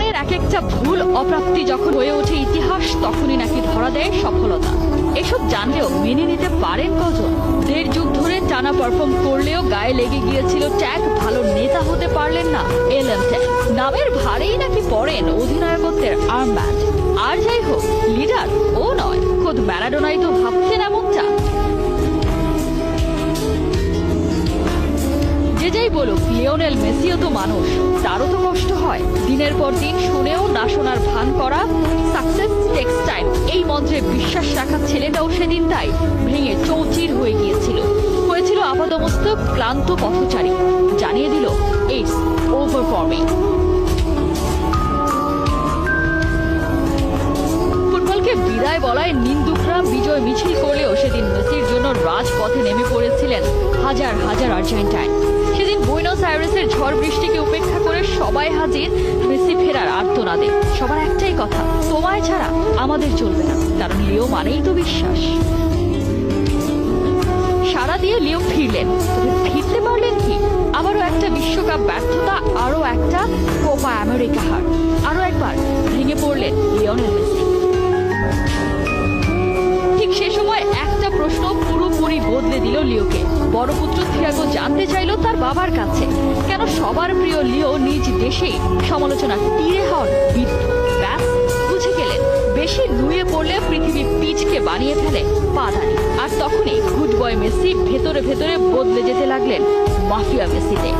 লিওনের এক একটা ভুল অপ্রাপ্তি যখন হয়ে ওঠে ইতিহাস, তখনই নাকি ধরা দেয় সফলতা। এসব জানলেও মেনে নিতে পারেন কজন? 1.5 যুগ ধরে টানা পারফর্ম করলেও গায়ে লেগে গিয়েছিল ট্যাগ, ভালো নেতা হতে পারলেন না এলএম ট্যাগ। নামের ভারেই নাকি পড়েন অধিনায়কত্বের আর্মব্যান্ড। আর যাই হোক, লিডার ও নয়, খোদ ম্যারাডোনাই তো ভাবতেন এমনটা। যে যাই বলুক, লিওনেল মেসিও তো মানুষ, তারও তো কষ্ট হয়। দিনের পর দিন শুনেও না শোনার ভান করা, সাকসেস টেক্স টাইম এই মন্ত্রে বিশ্বাস রাখা ছেলেটাও সেদিন তাই ভেঙে চৌচির হয়ে গিয়েছিল। হয়েছিল আপাদমস্তক ক্লান্ত পথচারী, জানিয়ে দিল ইটস ওভার ফর মি। ফুটবলকে বিদায় বলায় নিন্দুকরা বিজয় মিছিল করলেও সেদিন মেসির জন্য রাজপথে নেমে পড়েছিলেন হাজার হাজার আর্জেন্টাইন। সেদিন বুয়েনোস আইরেসের ঝড় বৃষ্টিকে উপেক্ষা করে সবাই হাজির মেসি ফেরার আর্তনাদে। সবার একটাই কথা, তোমায় ছাড়া আমাদের চলবে না, কারণ লিও মানেই তো বিশ্বাস। সারা দিয়ে লিও ফিরলেন, তবে ফিরতে পারলেন কি? আবারও একটা বিশ্বকাপ ব্যর্থতা, আরও একটা কোপা আমেরিকা হার, আরও একবার ভেঙে পড়লেন লিওনেল মেসি। ঠিক সে সময় একটা প্রশ্ন পুরোপুরি বদলে দিল লিওকে। বড় পুত্র থিয়াগো জানতে চাইল তার বাবার কাছে, কেন সবার প্রিয় লিও নিজ দেশেই সমালোচনার তীরে হন বিদ্ধ। ব্যাস, বুঝে গেলেন বেশি নুয়ে পড়লে পৃথিবী পিচকে বানিয়ে ফেলে পাদানি। আর তখনই গুড বয় মেসি ভেতরে ভেতরে বদলে যেতে লাগলেন মাফিয়া মেসিতে।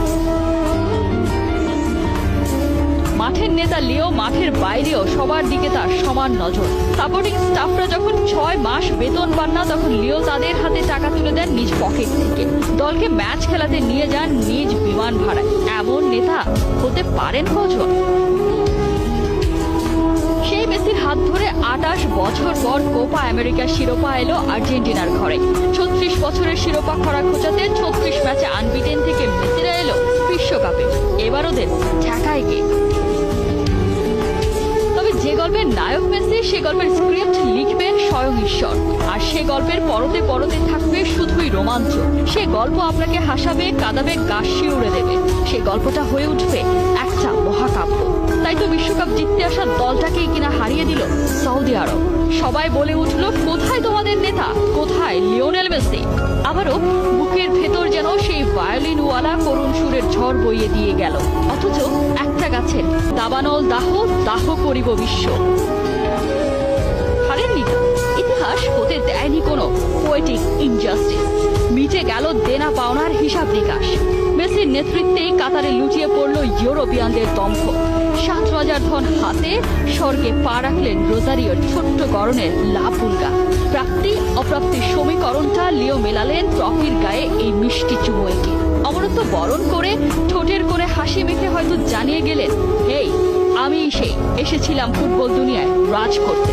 মাঠের নেতা লিও মাঠের বাইরেও সবার দিকে তার সমান নজর। সাপোর্টিং স্টাফরা যখন 6 মাস বেতন পান না, তখন লিও তাদের হাতে টাকা তুলে দেন নিজ পকেট থেকে। দলকে ম্যাচ খেলাতে নিয়ে যান নিজ বিমান ভাড়ায়। এমন নেতা হতে পারেন কজন? সেই মেসির হাত ধরে 28 বছর পর কোপা আমেরিকার শিরোপা এলো আর্জেন্টিনার ঘরে। 36 বছরের শিরোপা খরা খোঁচাতে 36 ম্যাচে আনবিটেন থেকে মেসিরা এলো বিশ্বকাপে। এবার ওদের ঠেকায় কে? যে গল্পের নায়ক মেসি, সে গল্পের স্ক্রিপ্ট লিখবেন স্বয়ং ঈশ্বর। আর সে গল্পের পরতে পরতে থাকবে শুধুই রোমাঞ্চ। সে গল্প আপনাকে হাসাবে, কাঁদাবে, গা শিউড়ে দেবে। সে গল্পটা হয়ে উঠবে একটা মহাকাব্য। তাই তো বিশ্বকাপ জিততে আসা দলটাকেই কিনা হারিয়ে দিল সৌদি আরব। সবাই বলে উঠল, কোথায় তোমাদের নেতা, কোথায় লিওনেল মেসি? আবারও বুকের ভেতর যেন সেই ভায়োলিনওয়ালা করুণ সুরের ঝড় বইয়ে দিয়ে গেল। অথচ একটা গাছের দাবানল দাহ দাহ করিব বিশ্ব। হারেননি তো, ইতিহাস হতে দেয়নি কোনো পোয়েটিক ইনজাস্টিস। মিটে গেল দেনা পাওনার হিসাব নিকাশ। মেসির নেতৃত্বেই কাতারে লুটিয়ে পড়ল ইউরোপিয়ানদের দম্ভ। 7 রাজার ধন হাতে স্বর্গে পা রাখলেন রোজারিওর ছোট্ট গড়নের লা পুলগা। প্রাপ্তি অপ্রাপ্তির সমীকরণটা লিও মেলালেন ট্রফির গায়ে এই মিষ্টি চুমুয়েকে। অমরত্ব বরণ করে ঠোঁটের করে হাসি মেখে হয়তো জানিয়ে গেলেন, এই আমি এসেছিলাম ফুটবল দুনিয়ায় রাজ করতে।